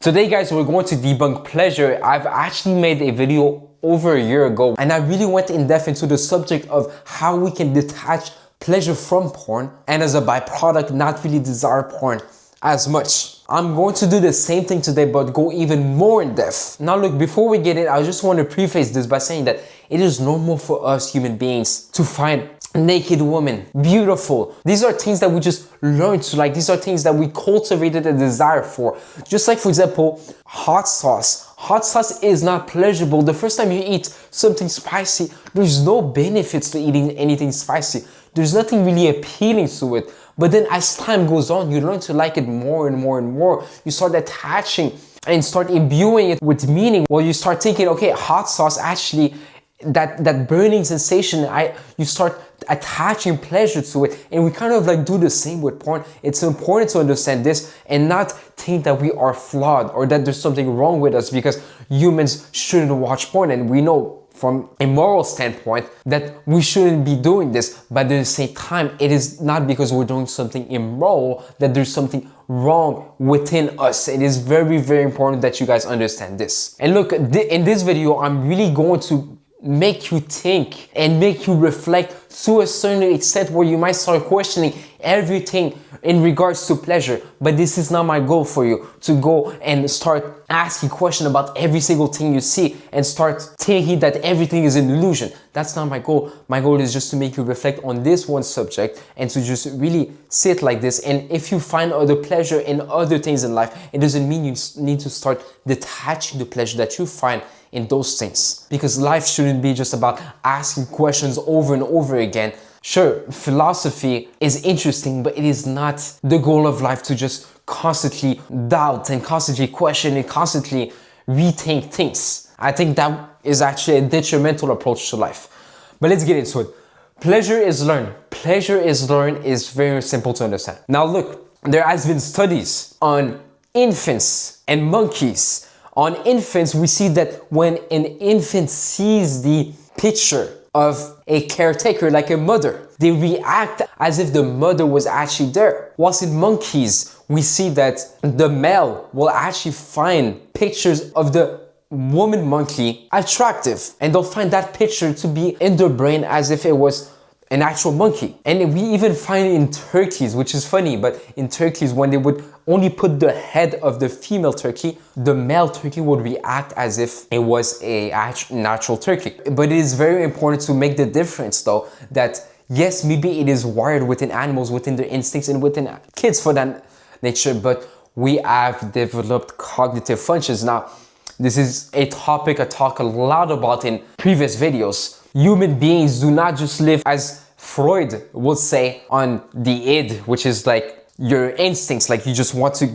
Today guys, we're going to debunk pleasure. I've actually made a video over a year ago and I really went in depth into the subject of how we can detach pleasure from porn and as a byproduct not really desire porn as much. I'm going to do the same thing today but go even more in depth. Now look, before we get in, I just want to preface this by saying that it is normal for us human beings to find naked women beautiful. These are things that we just learned to like. These are things that we cultivated a desire for. Just like, for example, hot sauce. Hot sauce is not pleasurable. The first time you eat something spicy, there's no benefits to eating anything spicy. There's nothing really appealing to it. But then as time goes on, you learn to like it more and more and more. You start attaching and start imbuing it with meaning. Well, you start thinking, okay, hot sauce actually, that burning sensation, you start attaching pleasure to it, and we kind of like do the same with porn. It's important to understand this and not think that we are flawed or that there's something wrong with us because humans shouldn't watch porn, and we know from a moral standpoint that we shouldn't be doing this, but at the same time it is not because we're doing something immoral that there's something wrong within us. It is very, very important that you guys understand this. And look, in this video I'm really going to make you think and make you reflect to a certain extent where you might start questioning everything in regards to pleasure. But this is not my goal for you, to go and start asking questions about every single thing you see and start thinking that everything is an illusion. That's not my goal. My goal is just to make you reflect on this one subject and to just really sit like this. And if you find other pleasure in other things in life, it doesn't mean you need to start detaching the pleasure that you find in those things, because life shouldn't be just about asking questions over and over again. Sure, philosophy is interesting, but it is not the goal of life to just constantly doubt and constantly question and constantly rethink things. I think that is actually a detrimental approach to life. But let's get into it. Pleasure is learned. Pleasure is learned is very simple to understand. Now look, there has been studies on infants and monkeys. On infants, we see that when an infant sees the picture of a caretaker, like a mother, they react as if the mother was actually there. Whilst in monkeys, we see that the male will actually find pictures of the woman monkey attractive, and they'll find that picture to be in their brain as if it was an actual monkey. And we even find it in turkeys, which is funny, but in turkeys, when they would only put the head of the female turkey, the male turkey would react as if it was a natural turkey. But it is very important to make the difference though, that yes, maybe it is wired within animals, within their instincts and within kids for that nature, but we have developed cognitive functions. Now, this is a topic I talk a lot about in previous videos. Human beings do not just live, as Freud would say, on the id, which is like your instincts, like you just want to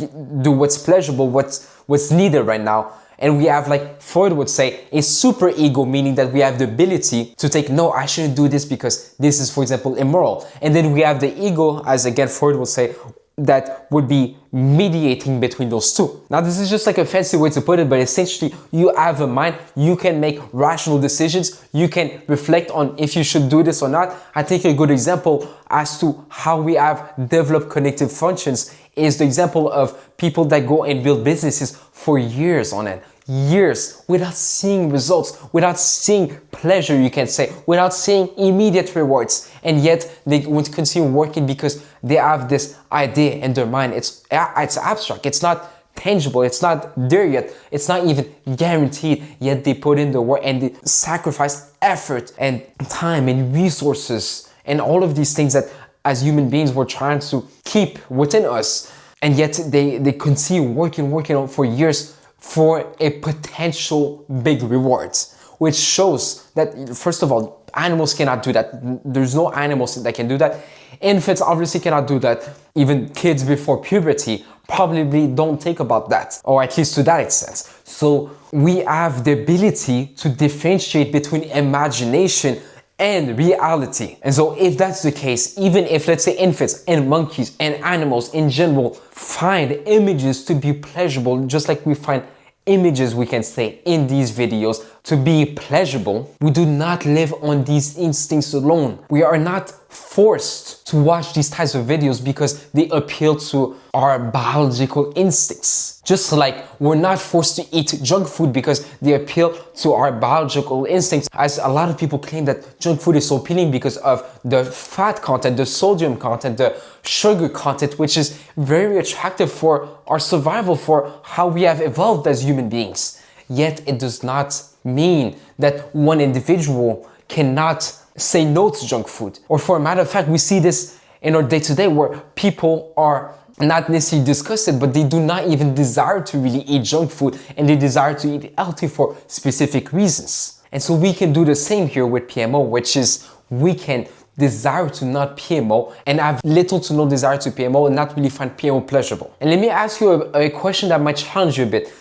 do what's pleasurable, what's needed right now. And we have, like Freud would say, a super ego, meaning that we have the ability to take, no, I shouldn't do this because this is, for example, immoral. And then we have the ego, as again Freud would say, that would be mediating between those two. Now this is just like a fancy way to put it, but essentially you have a mind, you can make rational decisions, you can reflect on if you should do this or not. I think a good example as to how we have developed cognitive functions is the example of people that go and build businesses for years on end. Years without seeing results, without seeing pleasure, you can say, without seeing immediate rewards, and yet they want to continue working because they have this idea in their mind. It's abstract, it's not tangible, it's not there yet, it's not even guaranteed, yet they put in the work and they sacrifice effort and time and resources and all of these things that as human beings we're trying to keep within us, and yet they continue working on for years for a potential big reward, which shows that, first of all, animals cannot do that. There's no animals that can do that. Infants obviously cannot do that. Even kids before puberty probably don't think about that, or at least to that extent. So we have the ability to differentiate between imagination and reality. And so if that's the case, even if, let's say, infants and monkeys and animals in general find images to be pleasurable, just like we find images, we can say, in these videos to be pleasurable, we do not live on these instincts alone. We are not forced to watch these types of videos because they appeal to our biological instincts. Just like we're not forced to eat junk food because they appeal to our biological instincts. As a lot of people claim that junk food is so appealing because of the fat content, the sodium content, the sugar content, which is very attractive for our survival, for how we have evolved as human beings. Yet it does not mean that one individual cannot say no to junk food. Or for a matter of fact, we see this in our day-to-day where people are not necessarily disgusted, but they do not even desire to really eat junk food, and they desire to eat healthy for specific reasons. And so we can do the same here with PMO, which is we can desire to not PMO and have little to no desire to PMO and not really find PMO pleasurable. And let me ask you a question that might challenge you a bit.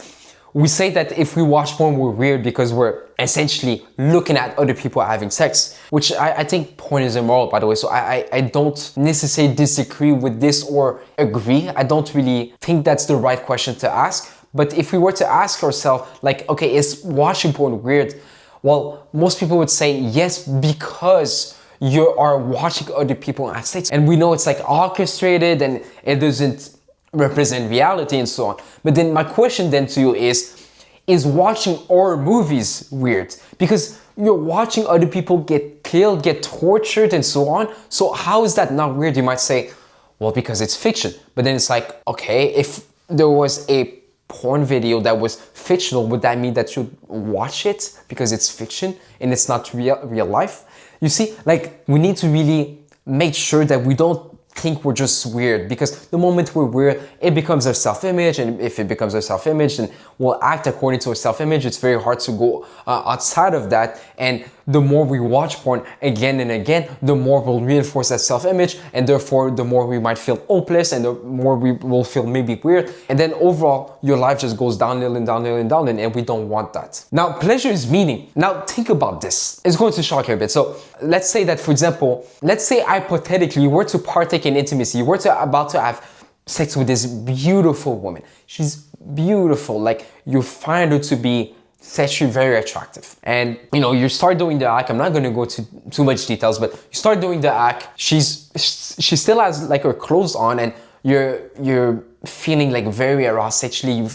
We say that if we watch porn, we're weird because we're essentially looking at other people having sex, which I think porn is immoral, by the way. So I don't necessarily disagree with this or agree. I don't really think that's the right question to ask. But if we were to ask ourselves, like, okay, is watching porn weird? Well, most people would say yes, because you are watching other people have sex. And we know it's like orchestrated and it doesn't represent reality and so on. But then my question then to you is watching horror movies weird? Because you're watching other people get killed, get tortured and so on. So how is that not weird? You might say, well, because it's fiction. But then it's like, okay, if there was a porn video that was fictional, would that mean that you'd watch it because it's fiction and it's not real life? You see, like, we need to really make sure that we don't think we're just weird, because the moment we're weird, it becomes our self-image, and if it becomes our self-image, then we'll act according to our self-image. It's very hard to go outside of that, and the more we watch porn again and again, the more we'll reinforce that self-image, and therefore the more we might feel hopeless, and the more we will feel maybe weird, and then overall your life just goes downhill and downhill and downhill, and we don't want that. Now, pleasure is meaning. Now think about this. It's going to shock you a bit. So let's say that, for example, let's say hypothetically you were to partake in intimacy, you were about to have sex with this beautiful woman. She's beautiful, like you find her to be sexually very attractive. And you start doing the act. I'm not going to go to too much details, but you start doing the act. She still has like her clothes on, and you're feeling like very aroused sexually.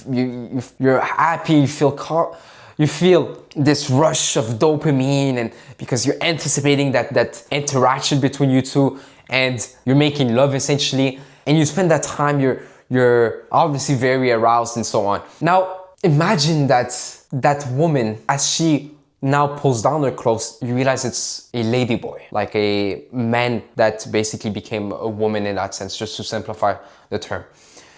You're happy, you feel this rush of dopamine, and because you're anticipating that interaction between you two, and you're making love essentially, and you spend that time, you're obviously very aroused and so on. Now imagine that woman, as she now pulls down her clothes, you realize it's a ladyboy, like a man that basically became a woman in that sense, just to simplify the term.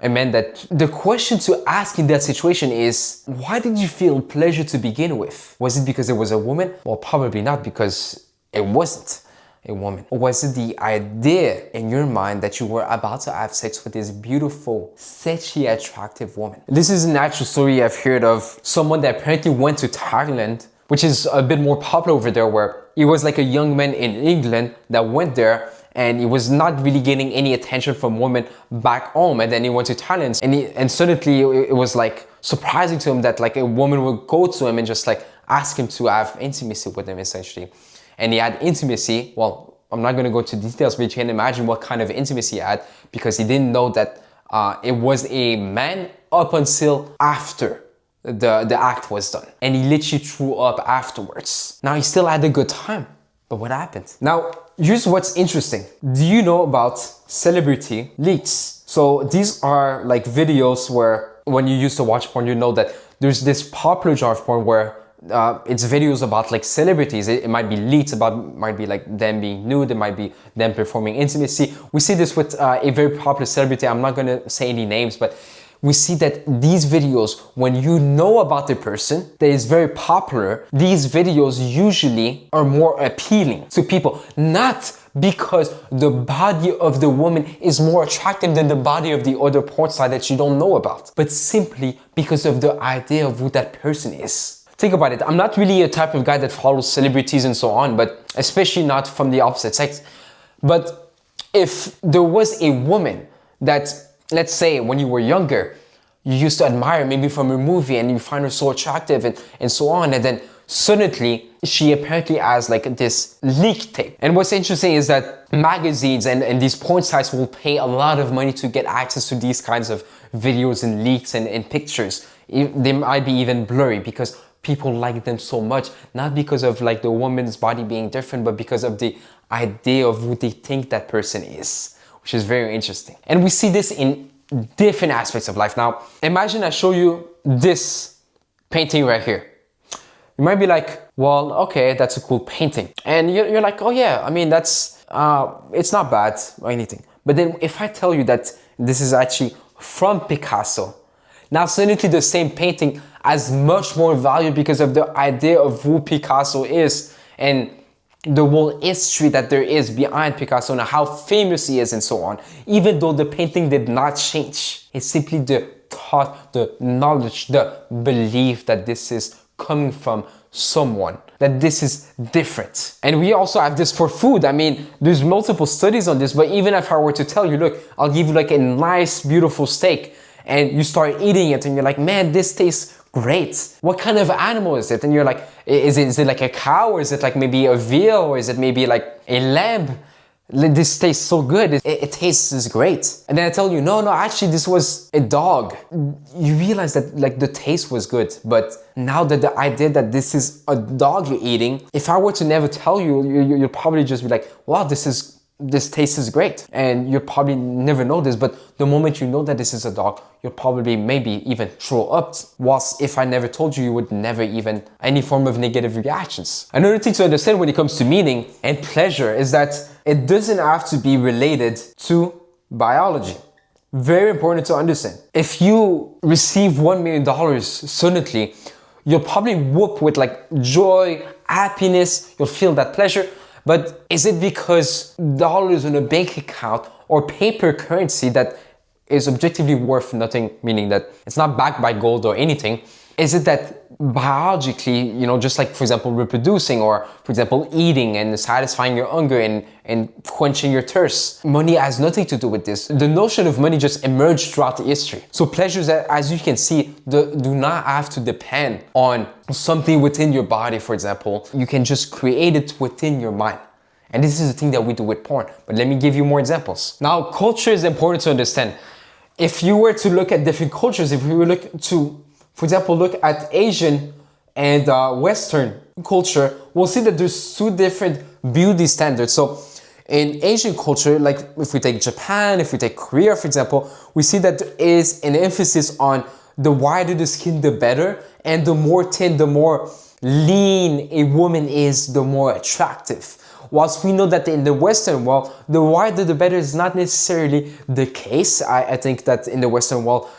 A man that the question to ask in that situation is, why did you feel pleasure to begin with? Was it because it was a woman? Well, probably not, because it wasn't a woman. Or was it the idea in your mind that you were about to have sex with this beautiful, sexually attractive woman? This is an actual story I've heard of someone that apparently went to Thailand, which is a bit more popular over there, where he was like a young man in England that went there, and he was not really getting any attention from women back home, and then he went to Thailand, and suddenly it was like surprising to him that like a woman would go to him and just like ask him to have intimacy with him essentially. And he had intimacy. Well, I'm not going to go into details, but you can imagine what kind of intimacy he had, because he didn't know that it was a man up until after the act was done. And he literally threw up afterwards. Now, he still had a good time, but what happened? Now, here's what's interesting. Do you know about celebrity leaks? So these are like videos where when you used to watch porn, you know that there's this popular genre of porn where it's videos about like celebrities. It might be leaks might be like them being nude. It might be them performing intimacy. We see this with a very popular celebrity. I'm not going to say any names, but we see that these videos, when you know about the person that is very popular, these videos usually are more appealing to people, not because the body of the woman is more attractive than the body of the other porn star that you don't know about, but simply because of the idea of who that person is. Think about it. I'm not really a type of guy that follows celebrities and so on, but especially not from the opposite sex. But if there was a woman that, let's say when you were younger, you used to admire maybe from a movie and you find her so attractive and so on, and then suddenly she apparently has like this leak tape. And what's interesting is that magazines and these porn sites will pay a lot of money to get access to these kinds of videos and leaks and pictures. They might be even blurry because people like them so much, not because of like the woman's body being different, but because of the idea of who they think that person is, which is very interesting. And we see this in different aspects of life. Now, imagine I show you this painting right here. You might be like, well, okay, that's a cool painting. And you're like, oh yeah, I mean, that's, it's not bad or anything. But then if I tell you that this is actually from Picasso, now suddenly the same painting has much more value because of the idea of who Picasso is and the whole history that there is behind Picasso and how famous he is and so on. Even though the painting did not change, it's simply the thought, the knowledge, the belief that this is coming from someone, that this is different. And we also have this for food. I mean, there's multiple studies on this, but even if I were to tell you, look, I'll give you like a nice, beautiful steak, and you start eating it and you're like, man, this tastes great. What kind of animal is it? And you're like, is it like a cow, or is it like maybe a veal, or is it maybe like a lamb? This tastes so good. It tastes great. And then I tell you, no, actually this was a dog. You realize that like the taste was good, but now that the idea that this is a dog you're eating, if I were to never tell you, you'll probably just be like, wow, this taste is great. And you'll probably never know this, but the moment you know that this is a dog, you'll probably maybe even throw up. Whilst if I never told you, you would never even any form of negative reactions. Another thing to understand when it comes to meaning and pleasure is that it doesn't have to be related to biology. Very important to understand. If you receive $1 million suddenly, you'll probably whoop with like joy, happiness, you'll feel that pleasure. But is it because dollars in a bank account or paper currency that is objectively worth nothing, meaning that it's not backed by gold or anything? Is it that biologically, just like, for example, reproducing, or for example, eating and satisfying your hunger and quenching your thirst, money has nothing to do with this. The notion of money just emerged throughout the history. So pleasures, as you can see, do not have to depend on something within your body, for example. You can just create it within your mind. And this is the thing that we do with porn. But let me give you more examples. Now, culture is important to understand. If you were to look at different cultures, if we were for example, look at Asian and Western culture, we'll see that there's two different beauty standards. So in Asian culture, like if we take Japan, if we take Korea, for example, we see that there is an emphasis on the wider the skin, the better, and the more thin, the more lean a woman is, the more attractive. Whilst we know that in the Western world, the wider the better is not necessarily the case. I think that in the Western world,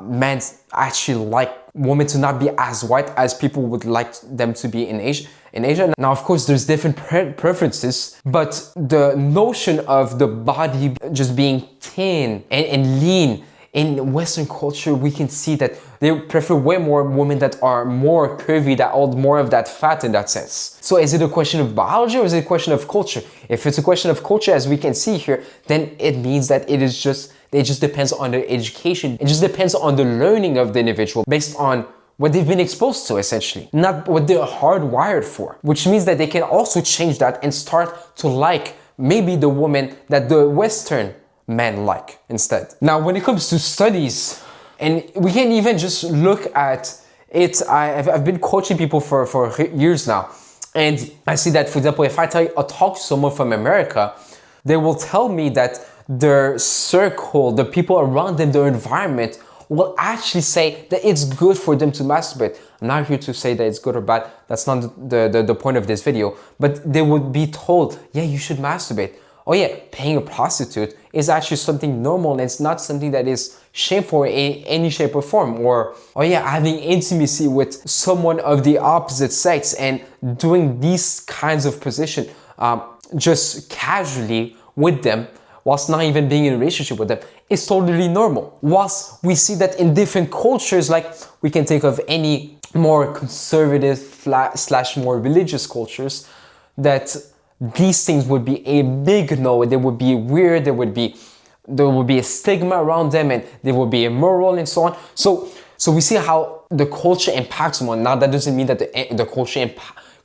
men actually like women to not be as white as people would like them to be in Asia. Now, of course, there's different preferences, but the notion of the body just being thin and lean, in Western culture, we can see that they prefer way more women that are more curvy, that hold more of that fat in that sense. So is it a question of biology, or is it a question of culture? If it's a question of culture, as we can see here, then it means that it just depends on the education. It just depends on the learning of the individual based on what they've been exposed to, essentially, not what they're hardwired for, which means that they can also change that and start to like maybe the woman that the Western men like instead. Now, when it comes to studies, and we can even just look at it, I've been coaching people for years now, and I see that, for example, if I talk to someone from America, they will tell me that their circle, the people around them, their environment will actually say that it's good for them to masturbate. I'm not here to say that it's good or bad. That's not the point of this video. But they would be told, yeah, you should masturbate. Oh yeah, paying a prostitute is actually something normal, and it's not something that is shameful in any shape or form. Or, oh yeah, having intimacy with someone of the opposite sex and doing these kinds of position just casually with them, whilst not even being in a relationship with them, is totally normal. Whilst we see that in different cultures, like we can think of any more conservative / more religious cultures, that these things would be a big no. They would be weird. There would be a stigma around them, and they would be immoral and so on. So we see how the culture impacts someone. Now, that doesn't mean that the culture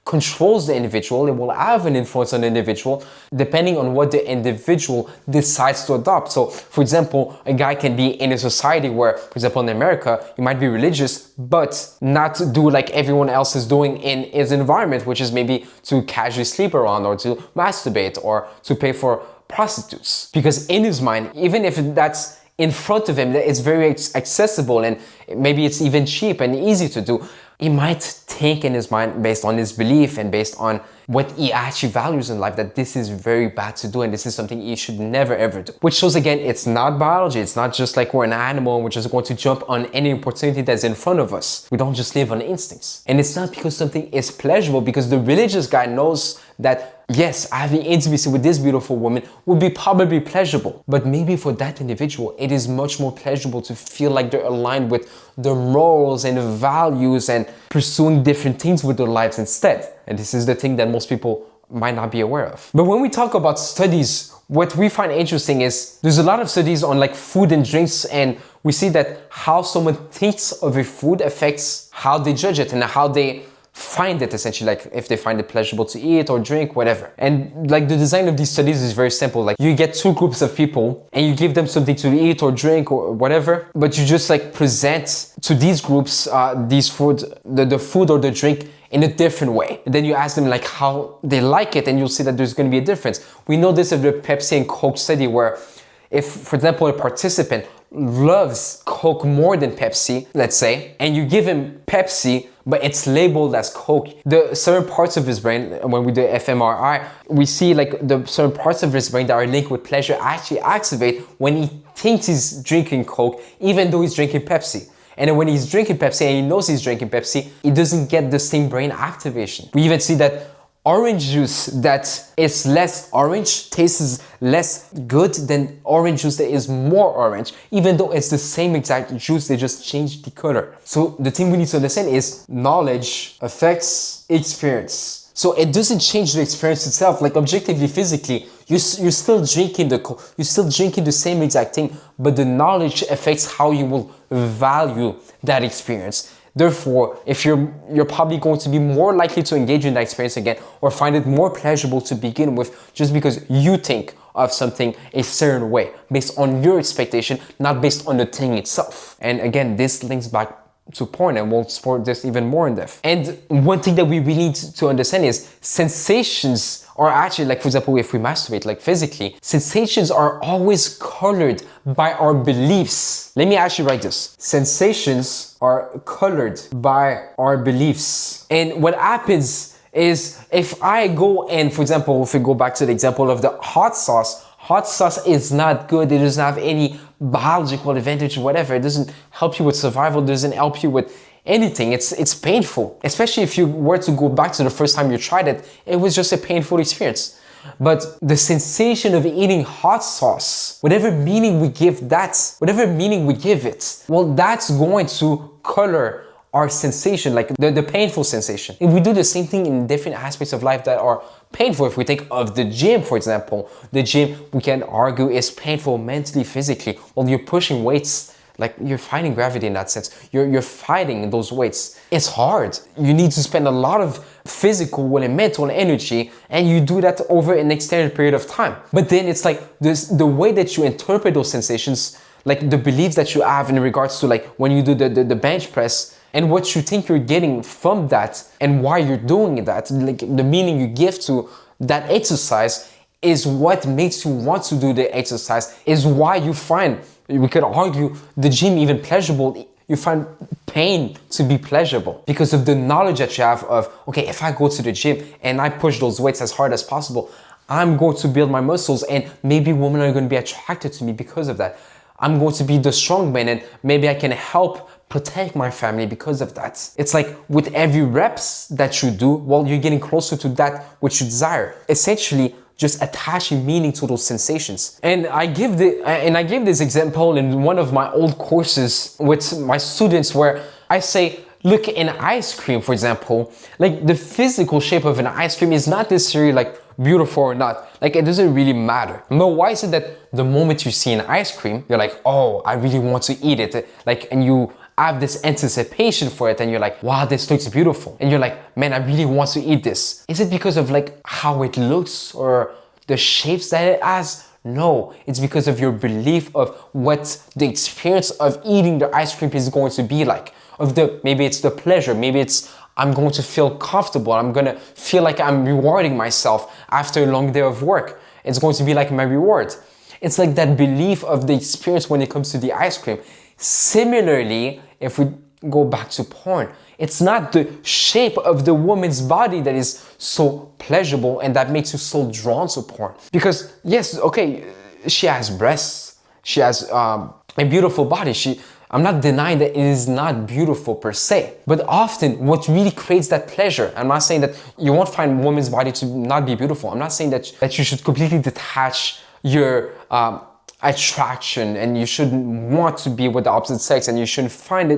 controls the individual. It will have an influence on the individual depending on what the individual decides to adopt. So, for example, a guy can be in a society where, for example, in America, you might be religious, but not do like everyone else is doing in his environment, which is maybe to casually sleep around or to masturbate or to pay for prostitutes. Because in his mind, even if that's in front of him, it's very accessible and maybe it's even cheap and easy to do, he might think in his mind, based on his belief and based on what he actually values in life, that this is very bad to do and this is something he should never ever do. Which shows again, it's not biology. It's not just like we're an animal and we're just going to jump on any opportunity that's in front of us. We don't just live on instincts. And it's not because something is pleasurable, because the religious guy knows that yes, having intimacy with this beautiful woman would be probably pleasurable. But maybe for that individual, it is much more pleasurable to feel like they're aligned with their morals and values and pursuing different things with their lives instead. And this is the thing that most people might not be aware of. But when we talk about studies, what we find interesting is there's a lot of studies on like food and drinks, and we see that how someone thinks of a food affects how they judge it and how they find it, essentially, like if they find it pleasurable to eat or drink, whatever. And like the design of these studies is very simple. Like you get two groups of people and you give them something to eat or drink or whatever, but you just like present to these groups the food or the drink in a different way. And then you ask them like how they like it, and you'll see that there's going to be a difference. We know this of the Pepsi and Coke study, where if, for example, a participant loves Coke more than Pepsi, let's say, and you give him Pepsi, but it's labeled as Coke, the certain parts of his brain, when we do fMRI, we see like the certain parts of his brain that are linked with pleasure actually activate when he thinks he's drinking Coke, even though he's drinking Pepsi. And then when he's drinking Pepsi and he knows he's drinking Pepsi, he doesn't get the same brain activation. We even see that orange juice that is less orange tastes less good than orange juice that is more orange, even though it's the same exact juice, they just changed the color. So the thing we need to understand is knowledge affects experience. So it doesn't change the experience itself, like objectively, physically, you're still drinking the same exact thing, but the knowledge affects how you will value that experience. Therefore, if you're probably going to be more likely to engage in that experience again or find it more pleasurable to begin with, just because you think of something a certain way based on your expectation, not based on the thing itself. And again, this links back to porn, and we'll explore this even more in depth. And one thing that we really need to understand is sensations are actually, like for example, if we masturbate, like physically, sensations are always colored by our beliefs. Let me actually write this. Sensations are colored by our beliefs. And what happens is if I go and, for example, if we go back to the example of the hot sauce is not good. It doesn't have any biological advantage or whatever. It doesn't help you with survival. It doesn't help you with anything. It's painful. Especially if you were to go back to the first time you tried it, it was just a painful experience. But the sensation of eating hot sauce, whatever meaning we give it, well, that's going to color our sensation, like the painful sensation. If we do the same thing in different aspects of life that are painful, if we think of the gym, for example, the gym, we can argue, is painful mentally, physically. Well, you're pushing weights, like you're fighting gravity in that sense. You're fighting those weights. It's hard. You need to spend a lot of physical and mental energy, and you do that over an extended period of time. But then it's like the way that you interpret those sensations, like the beliefs that you have in regards to like when you do the bench press, and what you think you're getting from that and why you're doing that, like the meaning you give to that exercise is what makes you want to do the exercise, is why you find, we could argue, the gym even pleasurable. You find pain to be pleasurable because of the knowledge that you have of, okay, if I go to the gym and I push those weights as hard as possible, I'm going to build my muscles, and maybe women are going to be attracted to me because of that. I'm going to be the strong man, and maybe I can help protect my family because of that. It's like with every reps that you do, well, you're getting closer to that which you desire. Essentially, just attaching meaning to those sensations. And I give this example in one of my old courses with my students, where I say, look, in ice cream, for example, like the physical shape of an ice cream is not necessarily like beautiful or not. Like it doesn't really matter. No, why is it that the moment you see an ice cream, you're like, oh, I really want to eat it. Like, and you have this anticipation for it and you're like, wow, this looks beautiful. And you're like, man, I really want to eat this. Is it because of like how it looks or the shapes that it has? No, it's because of your belief of what the experience of eating the ice cream is going to be like. Maybe it's the pleasure, maybe it's I'm going to feel comfortable, I'm gonna feel like I'm rewarding myself after a long day of work. It's going to be like my reward. It's like that belief of the experience when it comes to the ice cream. Similarly, if we go back to porn, it's not the shape of the woman's body that is so pleasurable and that makes you so drawn to porn. Because yes, okay, she has breasts, she has a beautiful body. I'm not denying that it is not beautiful per se, but often what really creates that pleasure, I'm not saying that you won't find a woman's body to not be beautiful. I'm not saying that you should completely detach your attraction and you shouldn't want to be with the opposite sex and you shouldn't find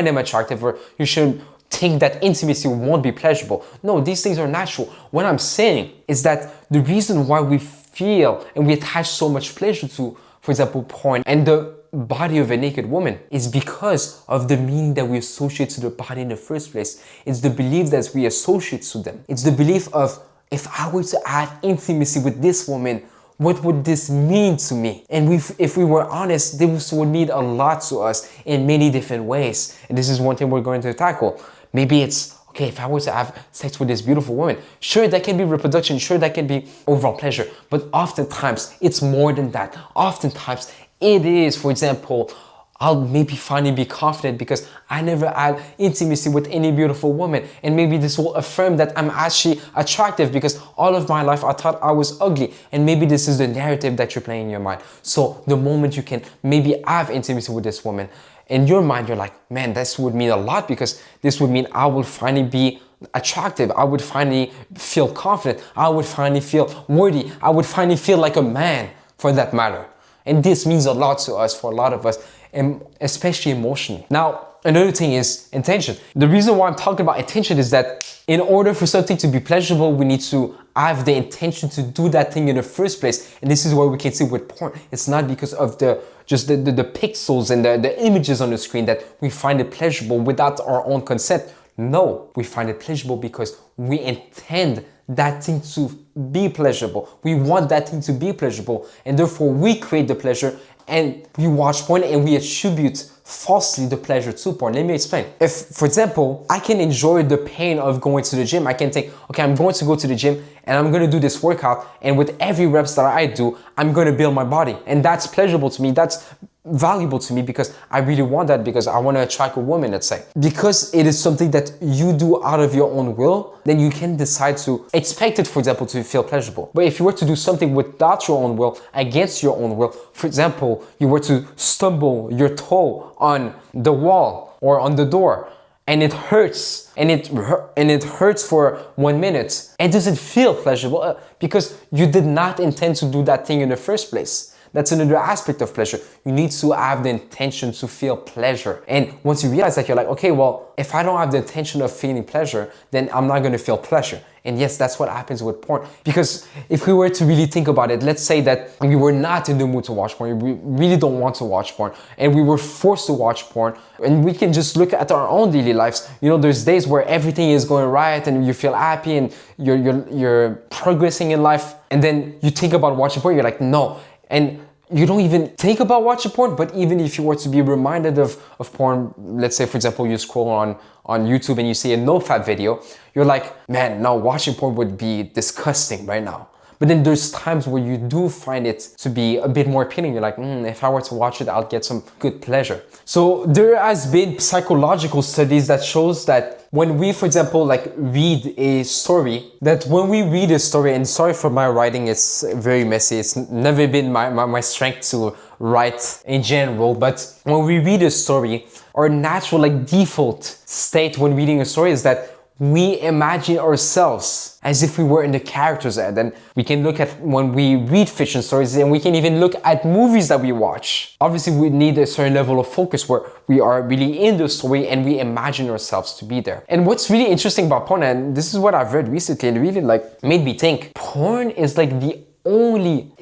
them attractive, or you shouldn't think that intimacy won't be pleasurable. No, these things are natural. What I'm saying is that the reason why we feel and we attach so much pleasure to, for example, porn and the body of a naked woman is because of the meaning that we associate to the body in the first place. It's the belief that we associate to them. It's the belief of, if I were to have intimacy with this woman, what would this mean to me? And if we were honest, this would mean a lot to us in many different ways. And this is one thing we're going to tackle. Maybe it's, okay, if I were to have sex with this beautiful woman, sure, that can be reproduction, sure, that can be overall pleasure, but oftentimes it's more than that. Oftentimes it is, for example, I'll maybe finally be confident because I never had intimacy with any beautiful woman. And maybe this will affirm that I'm actually attractive because all of my life I thought I was ugly. And maybe this is the narrative that you're playing in your mind. So the moment you can maybe have intimacy with this woman, in your mind, you're like, man, this would mean a lot because this would mean I will finally be attractive. I would finally feel confident. I would finally feel worthy. I would finally feel like a man, for that matter. And this means a lot to us, for a lot of us, and especially emotionally. Now, another thing is intention. The reason why I'm talking about intention is that in order for something to be pleasurable, we need to have the intention to do that thing in the first place. And this is where we can see with porn. It's not because of the pixels and the images on the screen that we find it pleasurable without our own consent. No, we find it pleasurable because we intend that thing to be pleasurable. We want that thing to be pleasurable, and therefore we create the pleasure and we watch porn and we attribute falsely the pleasure to porn. Let me explain. If, for example, I can enjoy the pain of going to the gym, I can think, okay, I'm going to go to the gym and I'm going to do this workout, and with every reps that I do, I'm going to build my body, and that's pleasurable to me. That's valuable to me because I really want that, because I want to attract a woman, let's say. Because it is something that you do out of your own will, then you can decide to expect it, for example, to feel pleasurable. But if you were to do something without your own will, against your own will, for example, you were to stumble your toe on the wall or on the door, and it hurts, and it hurts for 1 minute, it doesn't feel pleasurable because you did not intend to do that thing in the first place. That's another aspect of pleasure. You need to have the intention to feel pleasure. And once you realize that, you're like, okay, well, if I don't have the intention of feeling pleasure, then I'm not going to feel pleasure. And yes, that's what happens with porn. Because if we were to really think about it, let's say that we were not in the mood to watch porn, we really don't want to watch porn, and we were forced to watch porn, and we can just look at our own daily lives. You know, there's days where everything is going right and you feel happy and you're progressing in life, and then you think about watching porn, you're like, no. And you don't even think about watching porn, but even if you were to be reminded of porn, let's say, for example, you scroll on YouTube and you see a no-fap video, you're like, man, no, watching porn would be disgusting right now. But then there's times where you do find it to be a bit more appealing. You're like, if I were to watch it, I'll get some good pleasure. So there has been psychological studies that shows that when we, for example, like read a story, that when we read a story, and sorry for my writing, it's very messy. It's never been my strength to write in general, but when we read a story, our natural default state when reading a story is that we imagine ourselves as if we were in the character's head. And we can look at when we read fiction stories, and we can even look at movies that we watch. Obviously, we need a certain level of focus where we are really in the story and we imagine ourselves to be there. And what's really interesting about porn, and this is what I've read recently and really made me think, porn is the only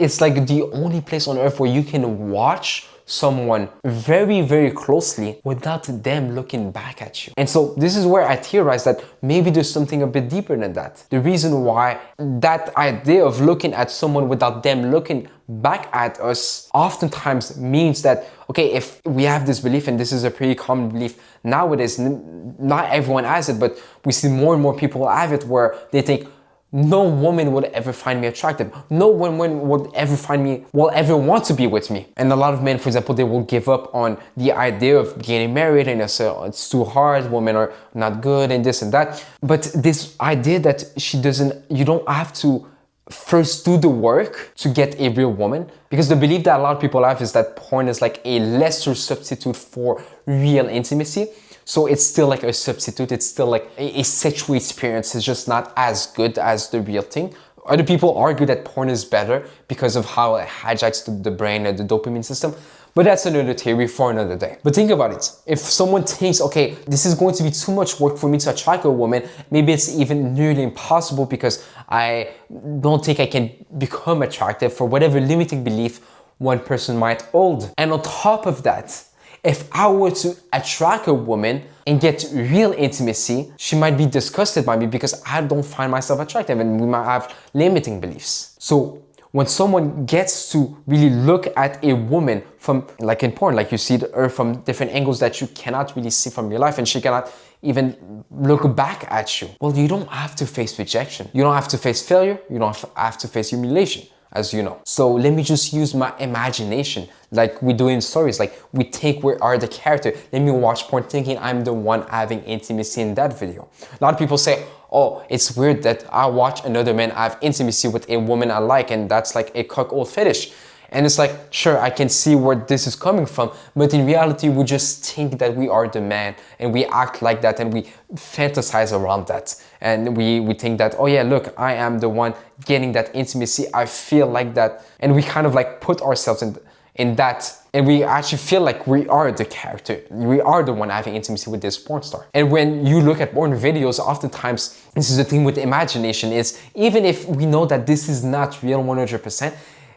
place on earth where you can watch someone very, very closely without them looking back at you. And so this is where I theorize that maybe there's something a bit deeper than that. The reason why that idea of looking at someone without them looking back at us oftentimes means that, okay, if we have this belief, and this is a pretty common belief nowadays, not everyone has it, but we see more and more people have it, where they think, no woman would ever find me attractive. No woman would ever find me, will ever want to be with me. And a lot of men, for example, they will give up on the idea of getting married, and it's too hard, women are not good, and this and that. But this idea that you don't have to first do the work to get a real woman, because the belief that a lot of people have is that porn is like a lesser substitute for real intimacy. So it's still like a substitute, it's still like a sexual experience, it's just not as good as the real thing. Other people argue that porn is better because of how it hijacks the brain and the dopamine system. But that's another theory for another day. But think about it. If someone thinks, okay, this is going to be too much work for me to attract a woman, maybe it's even nearly impossible because I don't think I can become attractive, for whatever limiting belief one person might hold. And on top of that, if I were to attract a woman and get real intimacy, she might be disgusted by me because I don't find myself attractive, and we might have limiting beliefs. So when someone gets to really look at a woman from, like in porn, like you see her from different angles that you cannot really see from real life, and she cannot even look back at you, well, you don't have to face rejection. You don't have to face failure. You don't have to face humiliation, as you know. So let me just use my imagination, like we do in stories. Like we think we are the character. Let me watch porn thinking I'm the one having intimacy in that video. A lot of people say, oh, it's weird that I watch another man have intimacy with a woman I like, and that's like a cuckold fetish. And it's like, sure, I can see where this is coming from, but in reality, we just think that we are the man, and we act like that, and we fantasize around that. And we think that, oh yeah, look, I am the one getting that intimacy. I feel like that. And we kind of like put ourselves in that, and we actually feel like we are the character. We are the one having intimacy with this porn star. And when you look at porn videos, oftentimes, this is the thing with imagination, is even if we know that this is not real 100%,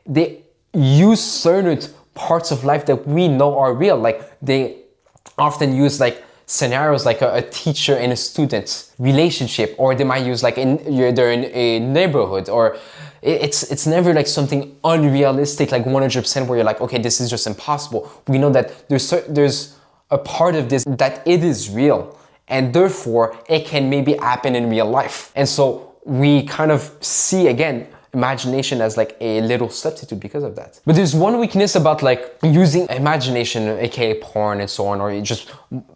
they use certain parts of life that we know are real. Like they often use like scenarios like a teacher and a student relationship, or they might use like they're in a neighborhood, or it's never like something unrealistic, like 100%, where you're like, okay, this is just impossible. We know that there's a part of this that it is real, and therefore it can maybe happen in real life. And so we kind of see, again, imagination as like a little substitute because of that. But there's one weakness about like using imagination, aka porn and so on, or just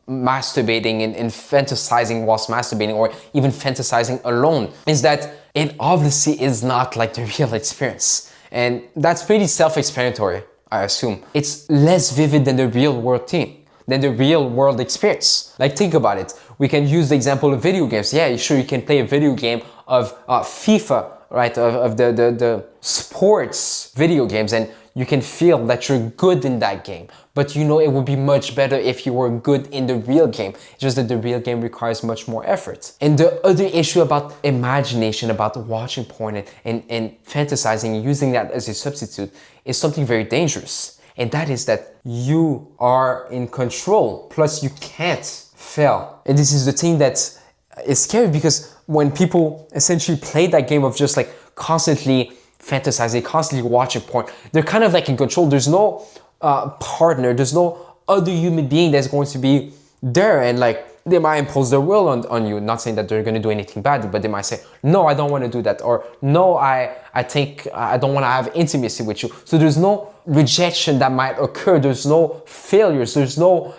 masturbating and fantasizing whilst masturbating, or even fantasizing alone, is that it obviously is not like the real experience. And that's pretty self-explanatory, I assume. It's less vivid than the real world thing, than the real world experience. Like think about it. We can use the example of video games. Yeah, sure, you can play a video game of FIFA, right, of the sports video games, and you can feel that you're good in that game. But you know it would be much better if you were good in the real game. It's just that the real game requires much more effort. And the other issue about imagination, about watching porn and fantasizing and using that as a substitute, is something very dangerous. And that is that you are in control, plus you can't fail. And this is the thing that is scary, because when people essentially play that game of just like constantly fantasizing, constantly watching porn, they're kind of like in control. There's no partner, there's no other human being that's going to be there, and like they might impose their will on you. Not saying that they're going to do anything bad, but they might say, no, I don't want to do that, or no, I think I don't want to have intimacy with you. So there's no rejection that might occur, there's no failures, there's no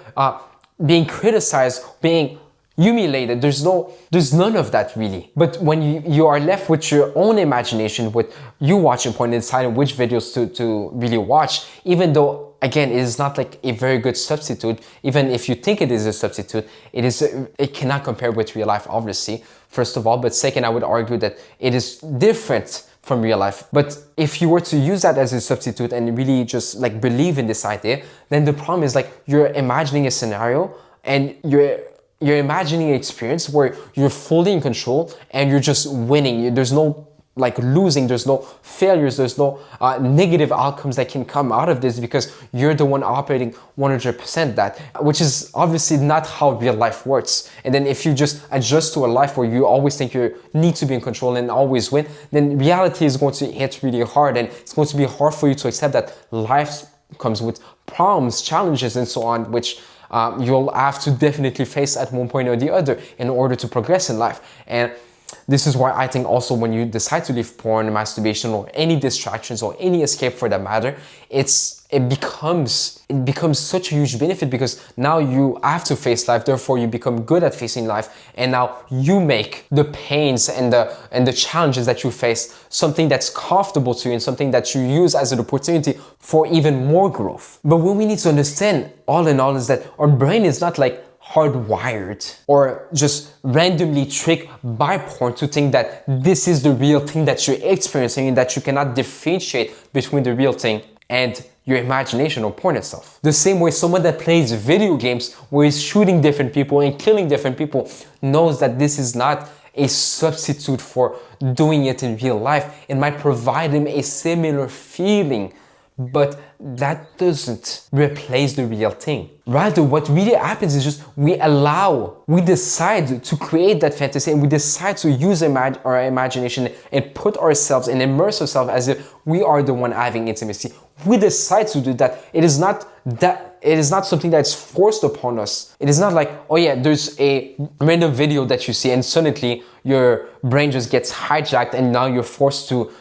being criticized, being humiliated, there's none of that really. But when you are left with your own imagination, with you watching porn and deciding which videos to really watch, even though again it is not like a very good substitute, even if you think it is a substitute, it cannot compare with real life, obviously, first of all. But second, I would argue that it is different from real life. But if you were to use that as a substitute and really just like believe in this idea, then the problem is like you're imagining a scenario, and you're imagining an experience where you're fully in control and you're just winning. There's no like losing, there's no failures, there's no negative outcomes that can come out of this because you're the one operating 100% that, which is obviously not how real life works. And then if you just adjust to a life where you always think you need to be in control and always win, then reality is going to hit really hard, and it's going to be hard for you to accept that life comes with problems, challenges, and so on, which you'll have to definitely face at one point or the other in order to progress in life. And this is why I think also when you decide to leave porn, masturbation, or any distractions or any escape for that matter, it becomes such a huge benefit, because now you have to face life, therefore you become good at facing life, and now you make the pains and the challenges that you face something that's comfortable to you and something that you use as an opportunity for even more growth. But what we need to understand all in all is that our brain is not like hardwired or just randomly tricked by porn to think that this is the real thing that you're experiencing, and that you cannot differentiate between the real thing and your imagination or porn itself. The same way someone that plays video games where he's shooting different people and killing different people knows that this is not a substitute for doing it in real life. It might provide him a similar feeling, but that doesn't replace the real thing. Rather, what really happens is just we decide to create that fantasy, and we decide to use our imagination and put ourselves and immerse ourselves as if we are the one having intimacy. We decide to do that. It is not something that's forced upon us. It is not like, oh yeah, there's a random video that you see and suddenly your brain just gets hijacked and now you're forced to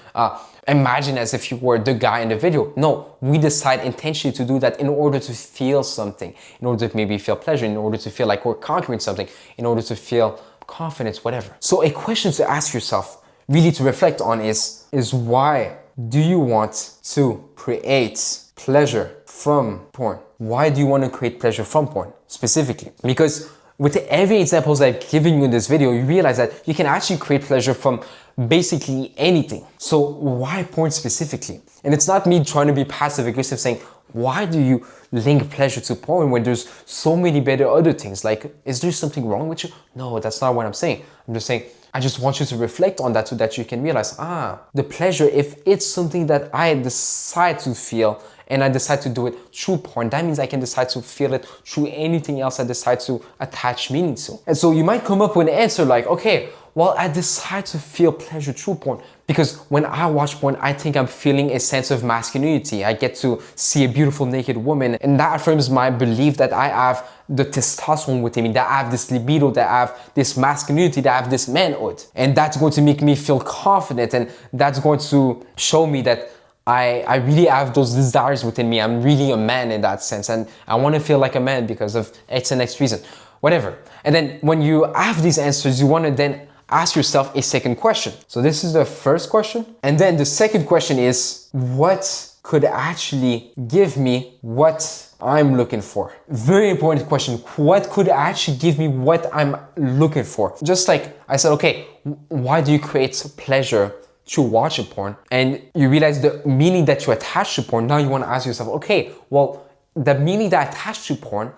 imagine as if you were the guy in the video. No, we decide intentionally to do that in order to feel something, in order to maybe feel pleasure, in order to feel like we're conquering something, in order to feel confidence, whatever. So a question to ask yourself, really to reflect on is why do you want to create pleasure from porn? Why do you want to create pleasure from porn specifically? Because with every example I've given you in this video, you realize that you can actually create pleasure from basically anything. So why porn specifically? And it's not me trying to be passive aggressive saying, why do you link pleasure to porn when there's so many better other things? Like, is there something wrong with you? No, that's not what I'm saying. I'm just saying, I just want you to reflect on that so that you can realize, the pleasure, if it's something that I decide to feel and I decide to do it through porn, that means I can decide to feel it through anything else I decide to attach meaning to. And so you might come up with an answer like, okay, well, I decide to feel pleasure through porn because when I watch porn, I think I'm feeling a sense of masculinity. I get to see a beautiful naked woman, and that affirms my belief that I have the testosterone within me, that I have this libido, that I have this masculinity, that I have this manhood. And that's going to make me feel confident, and that's going to show me that I really have those desires within me. I'm really a man in that sense, and I want to feel like a man because of X and X reason, whatever. And then when you have these answers, you want to then ask yourself a second question. So this is the first question. And then the second question is, what could actually give me what I'm looking for? Very important question. What could actually give me what I'm looking for? Just like I said, okay, why do you create pleasure through watching porn? And you realize the meaning that you attach to porn. Now you want to ask yourself, okay, well, the meaning that I attach to porn,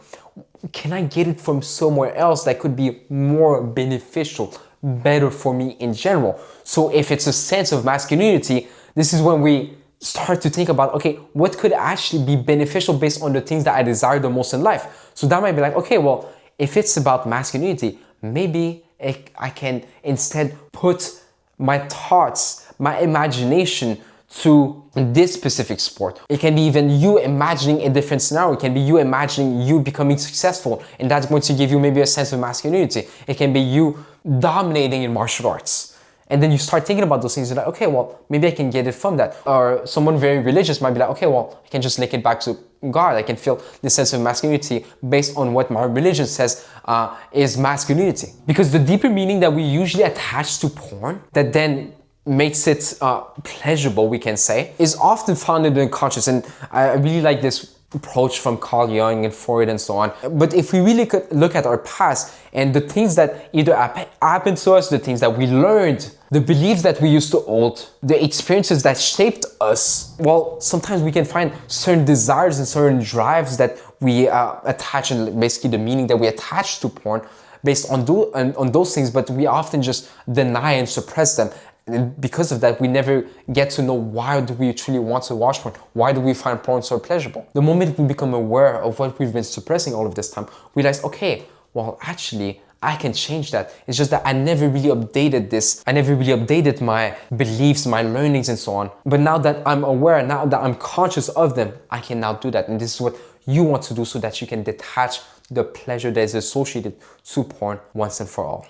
can I get it from somewhere else that could be more beneficial, better for me in general? So if it's a sense of masculinity, this is when we start to think about, okay, what could actually be beneficial based on the things that I desire the most in life? So that might be like, okay, well, if it's about masculinity, maybe I can instead put my thoughts, my imagination to this specific sport. It can be even you imagining a different scenario. It can be you imagining you becoming successful, and that's going to give you maybe a sense of masculinity. It can be you dominating in martial arts. And then you start thinking about those things. You're like, okay, well, maybe I can get it from that. Or someone very religious might be like, okay, well, I can just link it back to God. I can feel this sense of masculinity based on what my religion says is masculinity. Because the deeper meaning that we usually attach to porn, that then makes it pleasurable, we can say, is often found in the unconscious. And I really like this approach from Carl Jung and Freud and so on. But if we really could look at our past and the things that either happened to us, the things that we learned, the beliefs that we used to hold, the experiences that shaped us, well, sometimes we can find certain desires and certain drives that we attach, and basically the meaning that we attach to porn based on those things, but we often just deny and suppress them. And because of that, we never get to know why do we truly want to watch porn? Why do we find porn so pleasurable? The moment we become aware of what we've been suppressing all of this time, we realize, okay, well, actually, I can change that. It's just that I never really updated this. I never really updated my beliefs, my learnings, and so on. But now that I'm aware, now that I'm conscious of them, I can now do that. And this is what you want to do so that you can detach the pleasure that is associated to porn once and for all.